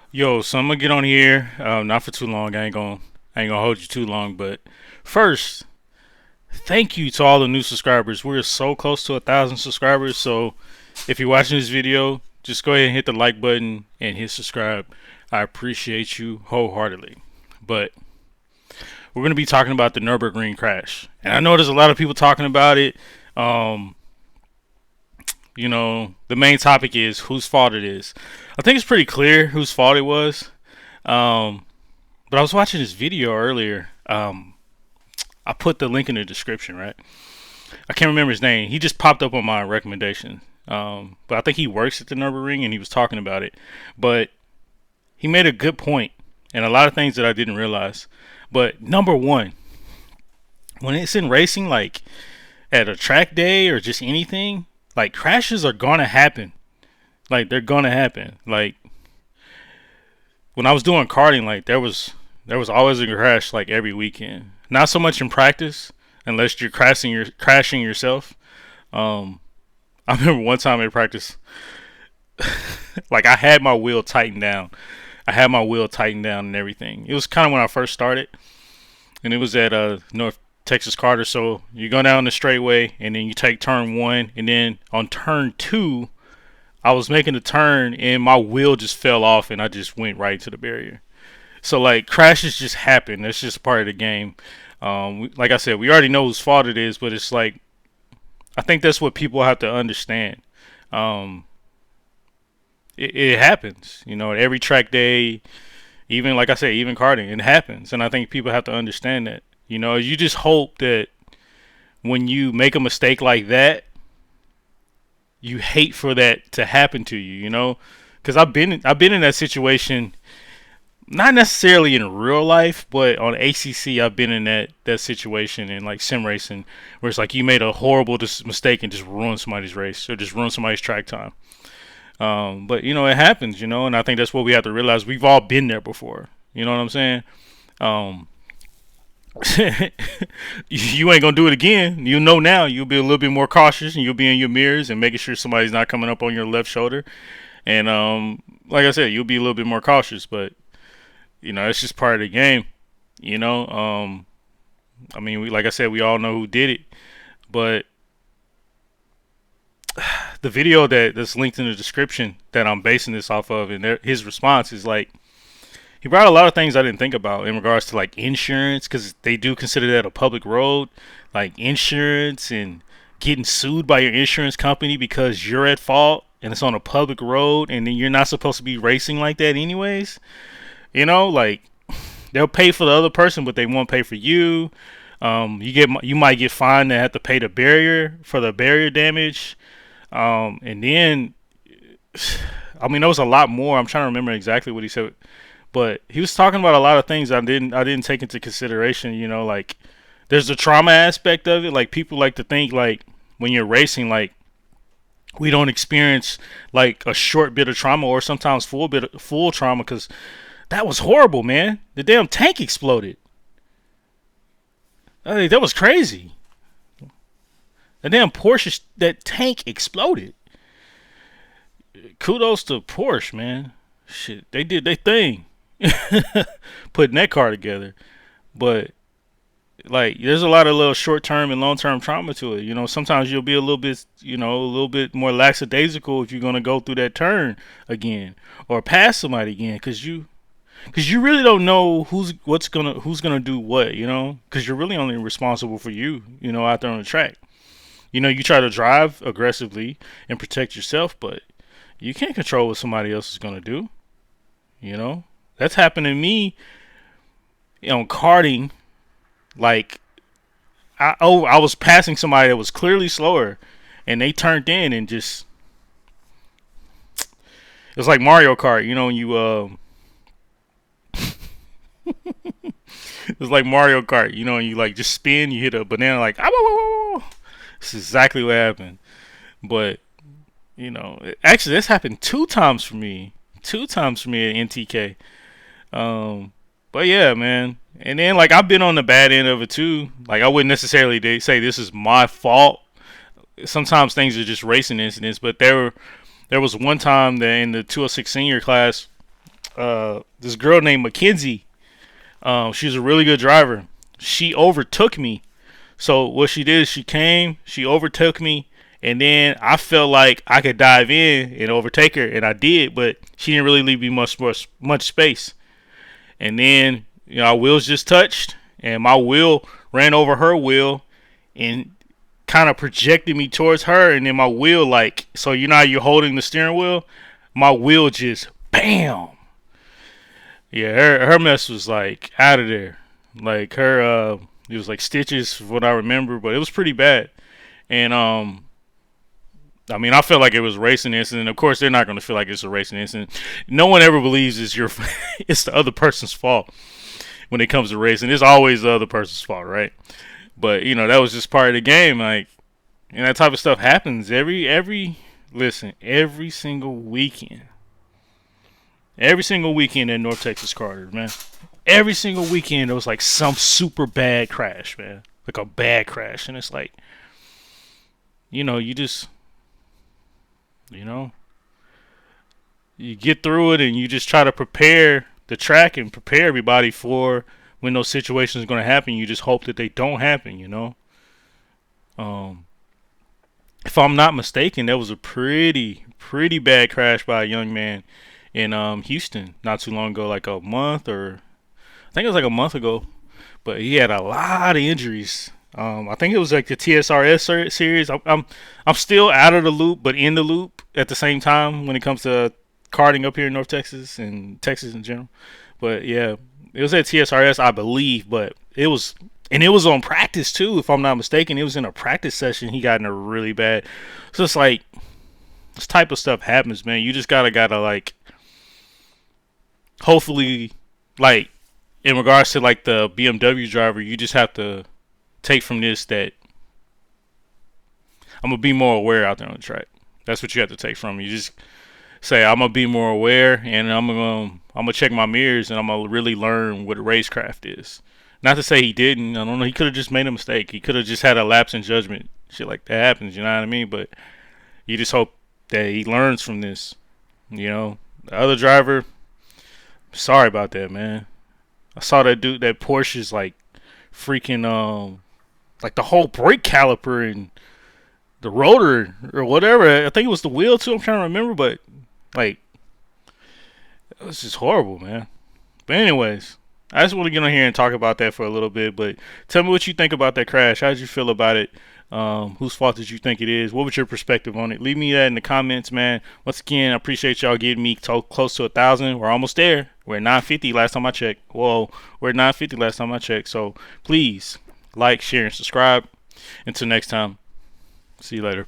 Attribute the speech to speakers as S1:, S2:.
S1: Yo, so I'm gonna get on here. Not for too long. I ain't gonna hold you too long. But first, thank you to all the new subscribers. We're so close to 1,000 subscribers. So if you're watching this video, just go ahead and hit the like button and hit subscribe. I appreciate you wholeheartedly. But we're gonna be talking about the Nurburgring Crash, and I know there's a lot of people talking about it. Um, the main topic is whose fault it is. I think it's pretty clear whose fault it was. Um, But I was watching this video earlier. I put the link in the description, right? I can't remember his name. He just popped up on my recommendation. But I think he works at the Nurburgring and he was talking about it. But he made a good point and a lot of things that I didn't realize. But number one, when it's in racing, like at a track day or just anything, like crashes are gonna happen. Like they're gonna happen. Like when I was doing karting, like there was always a crash like every weekend. Not so much in practice, unless you're crashing yourself. Um, I remember one time in practice, like I had my wheel tightened down. I had my wheel tightened down and everything. It was kind of when I first started, and it was at North Texas Carter. So you go down the straightway, and then you take turn one, and then on turn two, I was making a turn, and my wheel just fell off, and I just went right to the barrier. So like crashes just happen. That's just part of the game. Like I said, we already know whose fault it is, but it's like I think that's what people have to understand. Um, it happens, at every track day. Even like I said, even karting, it happens, and I think people have to understand that. You just hope that when you make a mistake like that, you hate for that to happen to you. Because I've been in that situation, not necessarily in real life, but on ACC, I've been in that situation in like sim racing, where it's like you made a horrible mistake and just ruined somebody's race or just ruined somebody's track time. But it happens, and I think that's what we have to realize. We've all been there before. You know what I'm saying? Um, you ain't gonna do it again. You know now. You'll be a little bit more cautious, and you'll be in your mirrors and making sure somebody's not coming up on your left shoulder. And like I said, you'll be a little bit more cautious, but it's just part of the game. You know, um, I mean, like I said, we all know who did it, but the video that's linked in the description that I'm basing this off of, and his response is like he brought a lot of things I didn't think about in regards to like insurance, because they do consider that a public road, like insurance and getting sued by your insurance company because you're at fault and it's on a public road, and then you're not supposed to be racing like that anyways. Like they'll pay for the other person, but they won't pay for you. You might get fined and have to pay the barrier for the barrier damage. And then, I mean, there was a lot more. I'm trying to remember exactly what he said, but he was talking about a lot of things I didn't take into consideration. Like there's the trauma aspect of it. Like people like to think like when you're racing, like we don't experience like a short bit of trauma or sometimes full trauma, because that was horrible, man. The damn tank exploded. I mean, that was crazy. The damn Porsche, that tank exploded. Kudos to Porsche, man. Shit, they did their thing, putting that car together. But like, there's a lot of little short-term and long-term trauma to it. Sometimes you'll be a little bit more lackadaisical if you're gonna go through that turn again or pass somebody again, because you really don't know who's gonna do what. Because you're really only responsible for you. Out there on the track. You try to drive aggressively and protect yourself, but you can't control what somebody else is gonna do. That's happened to me on karting. Like I was passing somebody that was clearly slower, and they turned in and just it was like Mario Kart. When you it was like Mario Kart. And you like just spin, you hit a banana like ah, wah, wah, wah. It's exactly what happened. But actually, this happened two times for me. Two times for me at NTK. But yeah, man. And then like I've been on the bad end of it too. Like I wouldn't necessarily say this is my fault. Sometimes things are just racing incidents. But there was one time that in the 206 senior class, this girl named Mackenzie. She's a really good driver. She overtook me. So what she did is she came, she overtook me, and then I felt like I could dive in and overtake her, and I did, but she didn't really leave me much space. And then our wheels just touched, and my wheel ran over her wheel, and kind of projected me towards her, and then my wheel, like, so how you're holding the steering wheel, my wheel just bam. Yeah, her mess was like out of there. Like her, it was like stitches, from what I remember, but it was pretty bad. And I mean, I felt like it was a racing incident. Of course, they're not going to feel like it's a racing incident. No one ever believes it's it's the other person's fault when it comes to racing. It's always the other person's fault, right? But that was just part of the game. Like, and that type of stuff happens every single weekend. Every single weekend at North Texas Carter, man. Every single weekend there was like some super bad crash, man. Like a bad crash. And it's like, you just, you get through it, and you just try to prepare the track and prepare everybody for when those situations are going to happen. You just hope that they don't happen, If I'm not mistaken, that was a pretty bad crash by a young man in Houston not too long ago, like a month, or I think it was like a month ago. But he had a lot of injuries. I think it was like the TSRS series. I'm still out of the loop, but in the loop at the same time when it comes to karting up here in North Texas and Texas in general. But yeah, it was at TSRS, I believe. But it was on practice too, if I'm not mistaken. It was in a practice session. He got in a really bad. So it's like this type of stuff happens, man. You just gotta like, hopefully, like in regards to like the BMW driver, you just have to take from this that I'm gonna be more aware out there on the track. That's what you have to take from it. You just say I'm gonna be more aware, and I'm gonna check my mirrors, and I'm gonna really learn what racecraft is. Not to say he didn't. I don't know. He could have just made a mistake. He could have just had a lapse in judgment. Shit like that happens. You know what I mean? But you just hope that he learns from this. The other driver, sorry about that, man. I saw that dude, that Porsche's like freaking like the whole brake caliper and the rotor or whatever. I think it was the wheel too. I'm trying to remember, but like it was just horrible, man. But anyways, I just want to get on here and talk about that for a little bit. But tell me what you think about that crash. How did you feel about it? Whose fault did you think it is? What was your perspective on it? Leave me that in the comments, man. Once again, I appreciate y'all getting me close to 1,000. We're almost there. We're at 950 last time I checked. Whoa, we're at 950 last time I checked. So please like, share, and subscribe. Until next time, see you later.